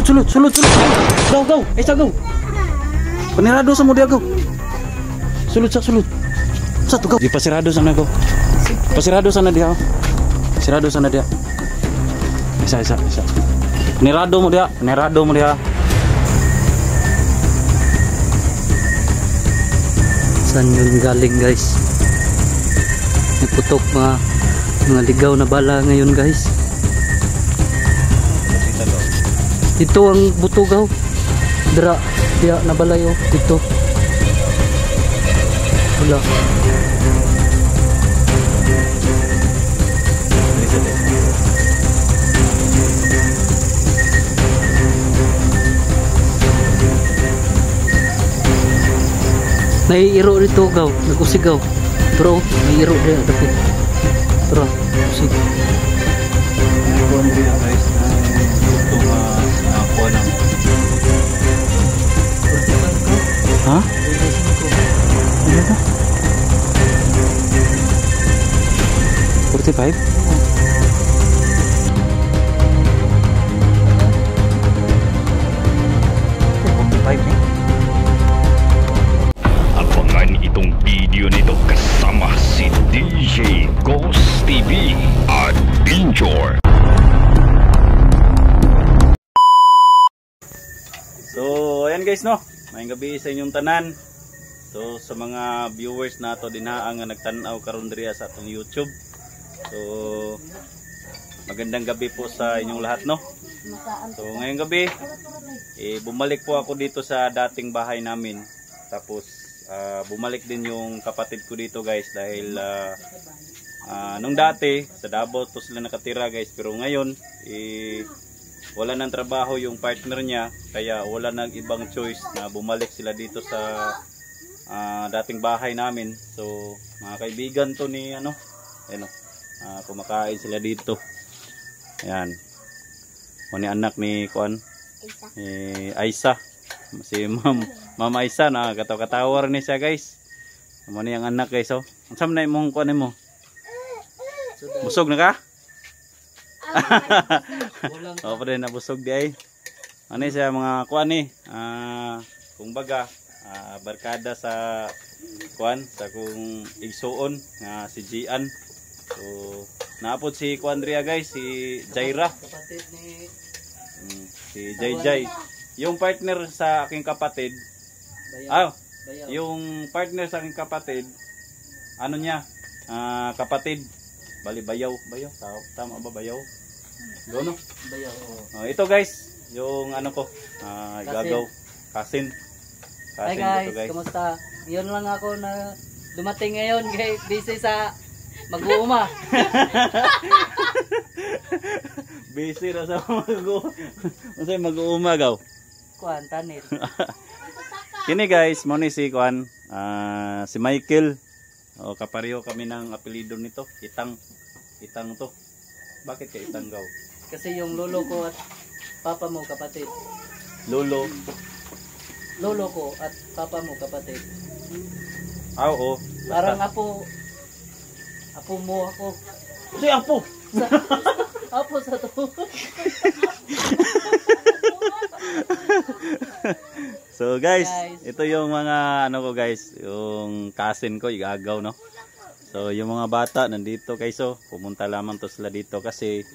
Sulod. Go. Isa go. Panirado sa mo dia go. Sulod. Satu go. Di pasirado sana go. Pasirado sana dia. Pasirado sana dia. Isa. Panirado mo dia. Saan yun galing guys? May putok mga ligaw na bala ngayon guys. Dito ang butugaw. Dira, diya nabalay oh. Dito. Wala. Naiiro dito gaw, nagusigaw. Bro, naiiro dia dapit. Tara, usig. Ha? Ano ba? 45? Abangan itong video nito kasama si DJ Ghost TV Adventure. So, ayan guys no. Mayong gabi sa inyong tanan. So, sa mga viewers nato dinhaan nga nagtanaw karon diri sa atong YouTube. So, magandang gabi po sa inyong lahat no. So, ngayong gabi bumalik po ako dito sa dating bahay namin. Tapos bumalik din yung kapatid ko dito guys dahil nung dati sa Davao to sila nakatira guys, pero ngayon wala nang trabaho yung partner niya, kaya wala nang ibang choice na bumalik sila dito sa dating bahay namin. So mga kaibigan to ni kumakain sila dito. Ayan. O ni anak ni Kuan, Aisa. Si Mama Aisa na kataw-katawar ni siya guys. Mo ni ang anak guys oh. Unsam na imong kuan nimo? Busog na ka? O pa rin nabusog di ay. Ano siya mga kuan ni? Kung baga barkada sa kuan sa kung igsuon nga si Gian. So naapod si Kuan Ria guys, si Jaira. Kapatid ni si Jay. Yung partner sa aking kapatid. Yung partner sa aking kapatid, ano niya? Kapatid. Bali bayaw. Tama ba bayaw? Dono? Bayaw. Ito guys, yung ano ko, gagaw. Kasin. Hi guys, kumusta? Yun lang ako na dumating ngayon, guys. Busy sa mag-uuma. Busy na sa mag-uuma gaw. Kuan tanit. Kini guys, mo ni si Kuan, si Michael. O kapareho kami ng apelyido nito, Itang to. Bakit ka Itang gaw? Kasi yung lolo ko at papa mo kapatid. Lolo ko at papa mo kapatid. Oo. Parang apo mo ako. Si apo. Apo sa to. So guys, ito yung mga ano ko guys, yung cousin ko, igagaw no. So yung mga bata nandito guys, so pumunta lamang to sila dito kasi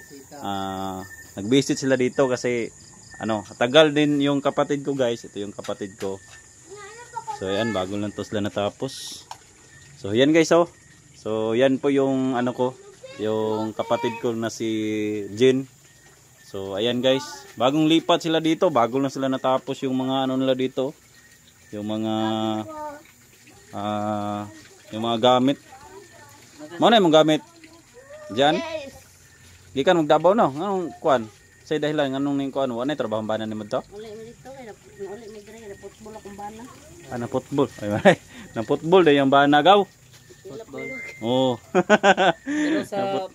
nag-visit sila dito kasi tagal din yung kapatid ko guys. Ito yung kapatid ko. So ayan, bago lang to sila natapos. So yan guys oh. So yan po yung yung kapatid ko na si Jin. So ayan guys, bagong lipat sila dito, bago lang sila natapos yung mga nila dito. Yung mga gamit. Mo na yung gamit. Diyan. Gikan magdabaw no. Anong kuan? Say dahilan nganong ning kuan, wa na trabaho bana nimo to? Uli mi dito kay uli mi dire na football akong bana. Na football. Ay, na football day yung bana gaw. Football. Oh. Pero sa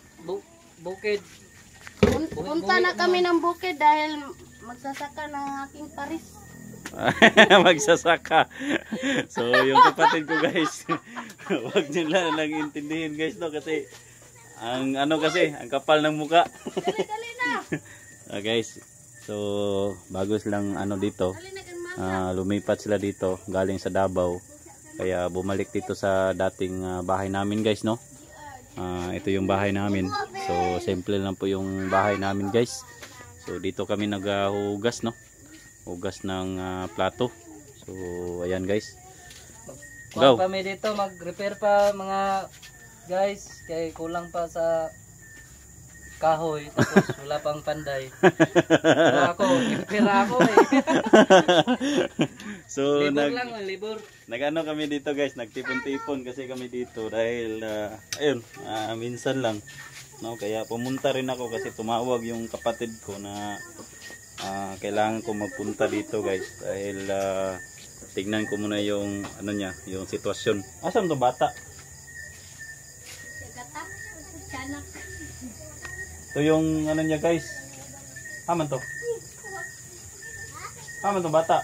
bukid. Punta na kami ng bukid dahil magsasaka ng aking paris. Magsasaka. So yung kapatid ko guys, wag nila lang intindihin guys no, kasi ang ang kapal ng muka. Dali na. Guys, So bago silang ano dito, lumipat sila dito galing sa Davao. Kaya bumalik dito sa dating bahay namin guys, no. Ito yung bahay namin. So simple lang po yung bahay namin guys. So dito kami naghugas, no. Hugas ng plato. So ayan guys. Go. Kami dito mag-repair pa mga guys, kay kulang pa sa kahoy, tapos wala pang panday. Pero ako, repair ako eh. So libur. Nag-ano kami dito guys, nagtipon-tipon kasi kami dito dahil ayun, minsan lang, no, kaya pumunta rin ako kasi tumawag yung kapatid ko na kailangan ko magpunta dito guys dahil tignan ko muna yung ano niya, yung sitwasyon. Asan to bata? Ito yung ano niya guys. Haman to. Haman to bata.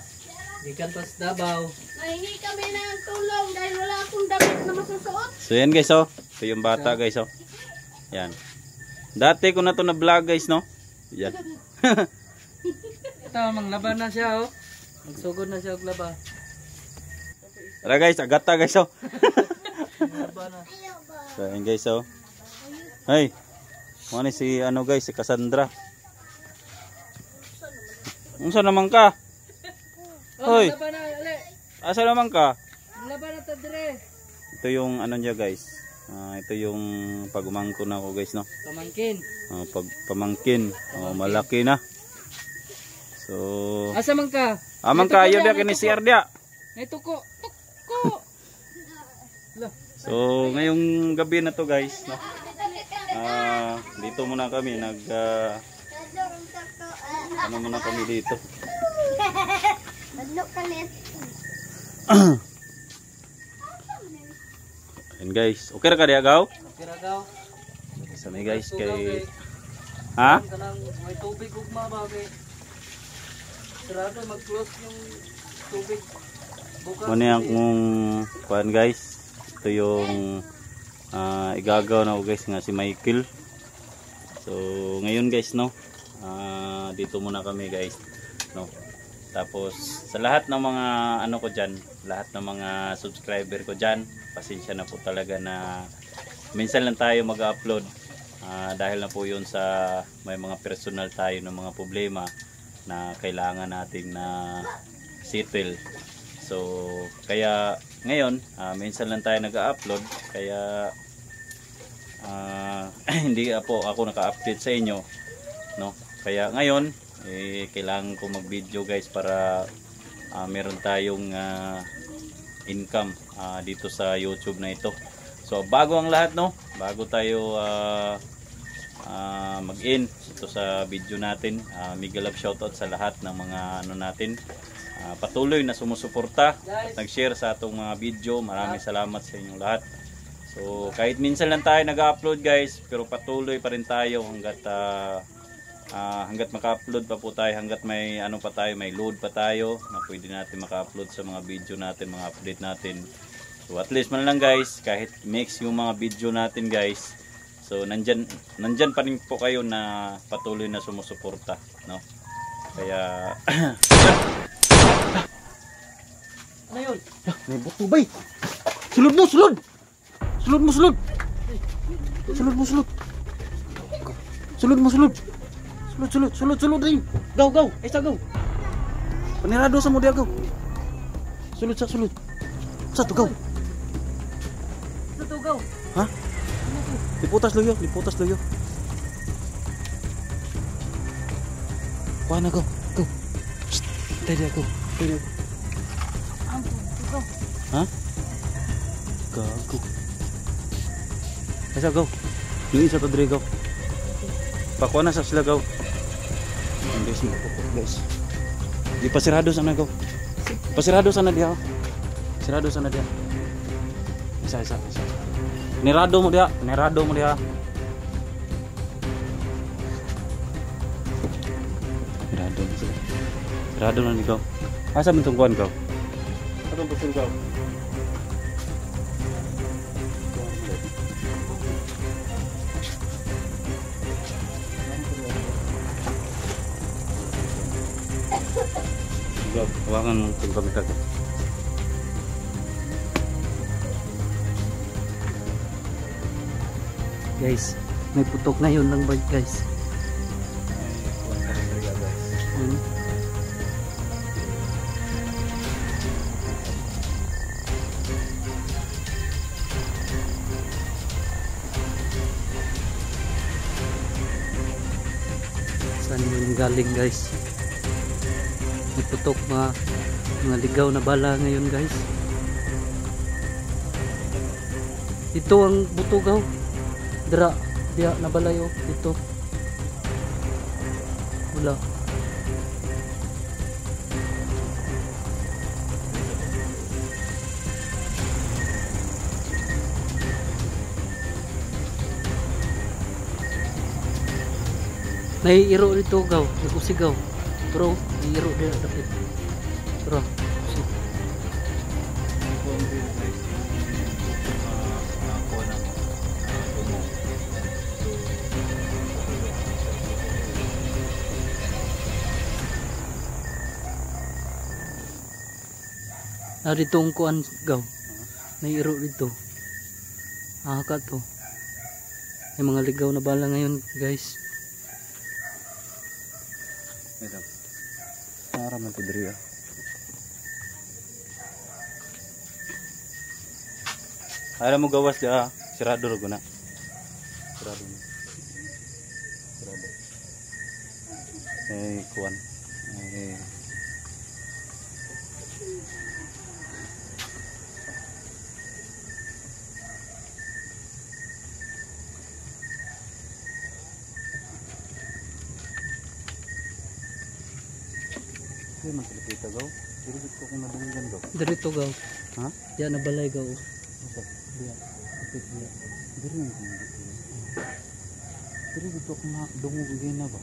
Gikan pa sa Davao. Nahingi kami ng tulong dahil wala akong damit na masusuot. So yan guys, oh. Ito yung bata guys, oh. Yan. Dati ko na to na vlog guys, no? Yan. Ito, manglaba na siya, oh. Magsugod na siya og laba. Tara guys, agata guys, oh. Laba na. So yan guys, oh. Hey. Ano si ano guys, si Cassandra. Unsa naman ka? Hoy. Laba na, ale. Asa naman ka? Laba na ta dire. Ito yung ano niya guys. Ito yung pagumangko na ako guys, no. Pamangkin. Pamangkin. Malaki na. So Asa man ka? amang kayo dia kini share dia. May tuko. Tuko. So ngayong gabi na to guys, no. Dito muna kami ano muna kami dito. Badlok kalit. And guys, okay ra ka diya gaw? Okay ra gaw. Sanay guys kay ha? May tubig ugma ba kay sarado mag-close yung tubig. Bukas. Ano yung kuan guys? Ito yung igagaw na guys nga si Michael. So ngayon guys, no, dito muna kami guys, no. Tapos sa lahat ng mga ano ko dyan, lahat ng mga subscriber ko dyan, pasensya na po talaga na minsan lang tayo mag-upload dahil na po yun sa may mga personal tayo ng mga problema na kailangan nating na settle. So kaya ngayon minsan lang tayo nag-upload, kaya hindi po ako naka-update sa inyo, no. Kaya ngayon kailangan ko mag-video guys para meron tayong income dito sa YouTube na ito. So bago ang lahat, no, bago tayo mag-in ito sa video natin, mega love shoutout sa lahat ng mga ano natin, patuloy na sumusuporta at nag-share sa atong mga video. Maraming salamat sa inyong lahat. So kahit minsan lang tayo nag-upload guys, pero patuloy pa rin tayo hanggat maka-upload pa po tayo, hanggat may ano pa tayo, may load pa tayo na pwede natin maka-upload sa mga video natin, mga update natin. So at least man lang guys, kahit mix yung mga video natin guys, so nandyan pa rin po kayo na patuloy na sumusuporta, no. Kaya Ano yun? may buto bay. Sulod mo, sulod. Sulod mo, sulod. Sulod mo, sulod. Sulod mo, sulod. Sulod rin. Gaw. Isa gaw. Panirado sa mo dia gaw. Sulod. Sa to gaw. Sa to gaw. Ha? Liputas loyo. Kuha na gaw. Gaw. Tadi gaw. Ha? Gago. Asa gaw. Yung isa to dire gaw. Pakuha na sa sila gaw. Guys. Di pasirado sana gaw. Pasirado sana dia. Pasirado sana dia. Isa. Nirado mo dia. Sirado na ni gaw. Asa man tong kuan gaw? Atong pusul gaw. Hawakan mo itong kamera ko. Guys, may putok ngayon ng bag guys. Hmm. Saan yun galing guys? May putok mga ligaw na bala ngayon guys. Ito ang butugaw. Dra, diya nabalayo dito. Wala. Naiiro dito gaw, nagusigaw. Bro, naiiro dito dapat. Bro, usig. Dito ang kuan gaw. Naiiro dito. Ka to. May mga ligaw na bala ngayon, guys. Ito. Para man to diri. Ara mo gawas dia, sirado ra guna. Sirado. Sirado. Kuan. Hindi man sila kita gaw. Diri ko kung nadunggan gaw. Dito gaw. Ha? Diya na balay gaw. Masa? Dia. Kapit dia. Diri man kung dito. Diri dito kung nadungog gina na ba?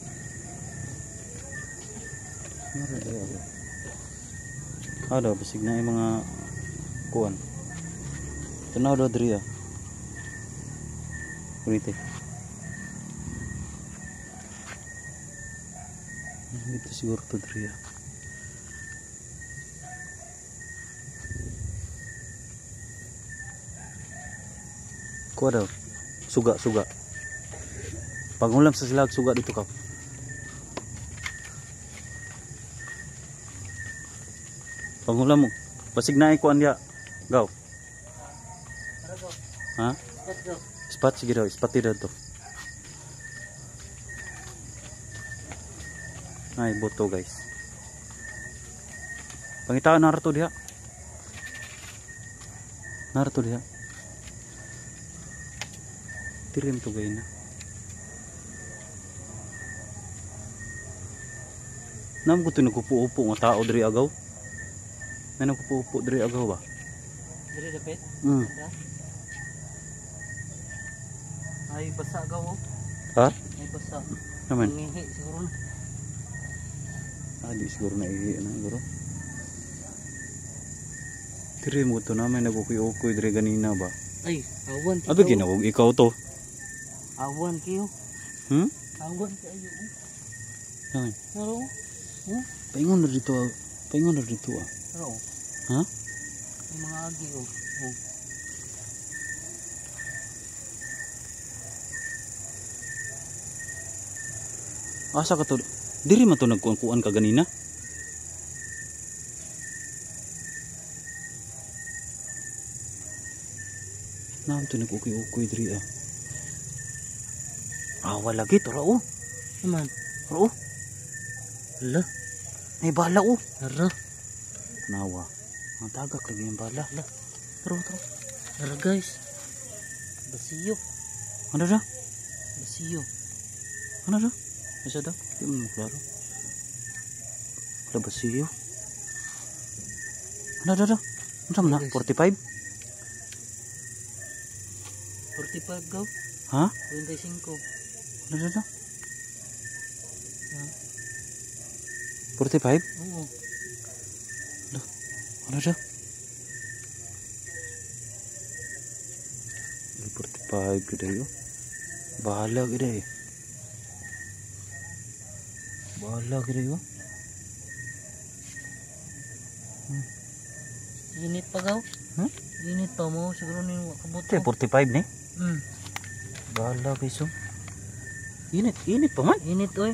Nara diri ako. Ada basig na yung mga kuan. Tanaw do diri ah. Kunite. Dito siguro to diri ah. Kuha daw. Suga. Pangulam sa silag suga dito ka. Pangulam mo. Pasig na ikuan dia. Gaw. Ha? Spot sige daw. Spot daw to. Ay, boto guys. Pangitaan narato diha. Narato diha. Tirim to gay na. Nam ko tinukupo-upo nga tao diri agaw. May nagkupo-upo diri agaw ba? Diri dapat? Ay basa gaw. Ha? Ay basa. Naman. Ngihi siguro na. Di siguro na ihi na siguro. Tirim mo to na may nagukuy-ukuy diri ganina ba? Ay, awan. Abi ginawag ikaw to. Awan kayo. Awan kayo. Naman. Pero, Paingon na dito. Paingon na dito ah. pero, Ha? may mga agi oh. Asa ka to? Diri man to nagkuan ka ganina? Naam to nag-ukoy-ukoy diri ah. Wala gito ra oh. Naman. Ra oh. Hala. May bala oh. Hala. Nawa. Ang tagak lagi yung bala. Taro. Hala guys. Basiyo. Ano na? Basiyo. Ano na? Asa daw? Di mo maklaro. Wala ba siyo? Ano na? Ano na? 45? 45 gaw. Ha? 25. Ano na? Ha? 45? Oo. Ano na? 45 gede yo. Bahala gede. Bahala gede yo. Init pa gaw. Hmm? Init pa mo siguro ni kabuto. 45 ni. Bahala guys oh. Init pa man. Init oy.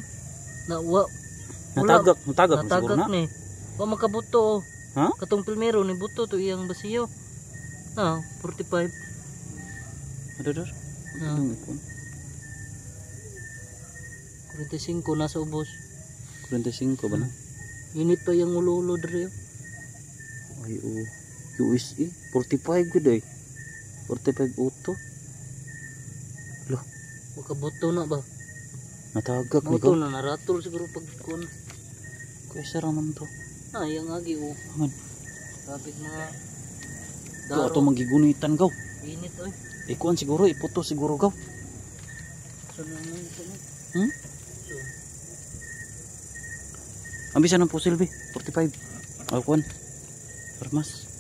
Wala. Natagak siguro Natagak na. ni. Wa makabuto. Ha? Katong pilmero ni buto to iyang basiyo. 45. Ador. Ah. 45 nasa ubos. 45 ba na? Init pa yung ulo-ulo dre. Ay oh. USA 45 gud ay. 45 auto. Makabuto na ba? Natagak ni Buto ko. na naratol siguro pag kun. Kaysa raman to. Yang agi oh. Aman. Kapit mga Ito ato magigunitan gaw. Init oy. Ikuan siguro iputo siguro gaw. So naman ito. Hmm? So, Ambisan ng po Silvi 45. Kuan. Farmas.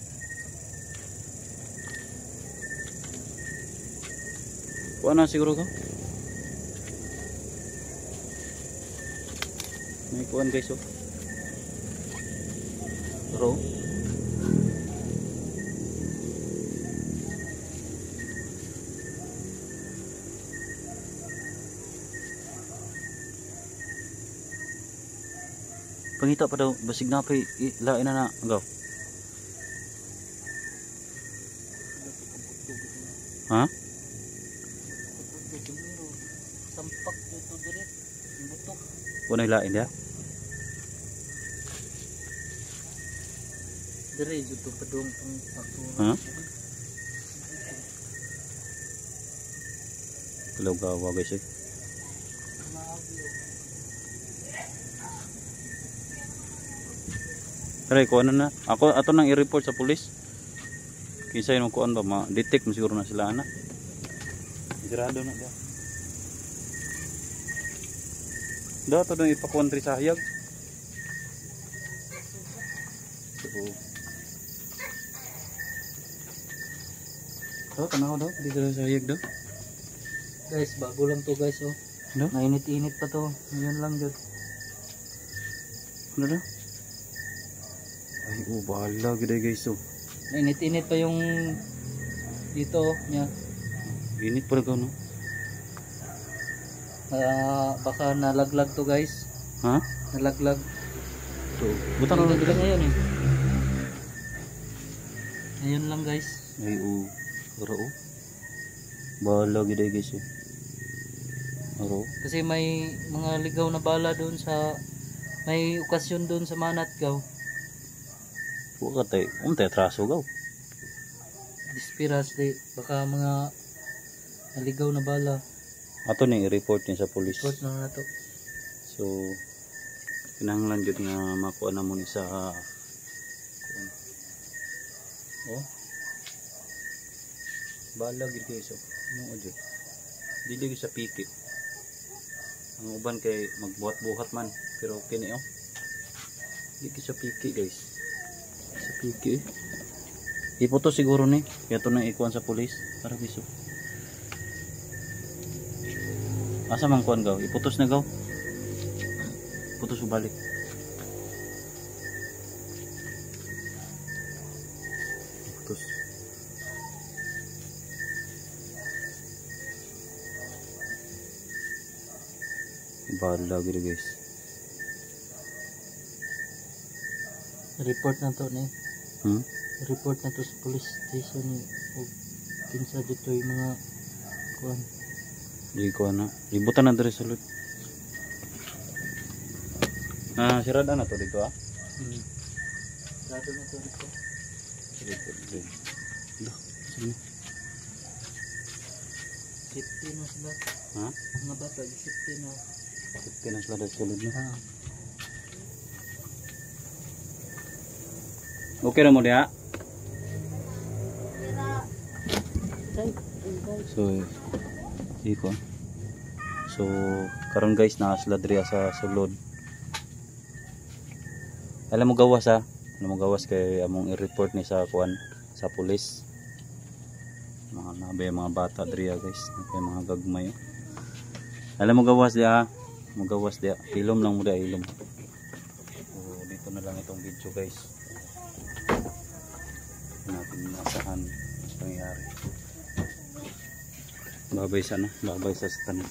Kuan na siguro gaw. May kuan guys oh. Ro. Pangita pa daw basig na pa lain na gaw. Ha? sampak dito dire. Butok. Unay lain ya. Dire dito padung pang ako. Ha? Kalaw gawa guys eh. Tara, kuha na. Ako ato nang i-report sa pulis. Kisa yung kuan ba ma-detect mo siguro na sila ana. Sigurado na daw. Daw to nang ipakuan ri sa hayag. So, tanaw daw di sa hayag daw. Guys, bago lang to guys oh. No? Mainit-init pa to. Ngayon lang jud. Ano daw? Ay, bahala gid guys oh. Mainit-init pa yung dito niya. Init pa daw no. Baka nalaglag to guys. Ha? Nalaglag. So, buta na Nalaglag ngayon eh. Ngayon lang guys. ay oro oh. Bahala gid guys oh. Oro. Kasi may mga ligaw na bala doon sa may okasyon doon sa Manatgaw. Wa tay, untay atraso gaw. Dispiras di baka mga naligaw na bala. Ato ni i-report niya sa police. Report na nato. So kinahanglan jud nga makuha na mo ni sa oh. Bala gid guys oh. Ano jud. Dili gyud sa piki. Ang uban kay magbuhat-buhat man pero kini oh. Dili sa piki guys. Sa piki. Ipoto siguro ni kaya to nang ikuan sa pulis para biso. Asa man kuan gaw? Iputos na gaw. Putos balik. Putos. Bahala gid guys. Report na to ni. Report na to sa police station ni og kinsa dito yung mga kuan. Di ko na. Ibutan na diri sulod. Sirada na to dito ah. Sarado na to dito. Dito. Dah, sini. Safety na sila. Ha? Mga bata, safety na. Pinas sila dito sulod na. Okay na mo dia. So, iko. So, karon guys na sila diri sa sulod. Alam mo gawas ha. Alam mo gawas kay among i-report ni sa kuan sa pulis. Mga nabe mga bata diri guys, kay mga gagmay. Alam mo gawas dia. Mo gawas dia. Ilom lang mo dia ilom. So, dito na lang itong video guys. natin masahan ang pangyayari. Babay sa ano? Babay sa tanim.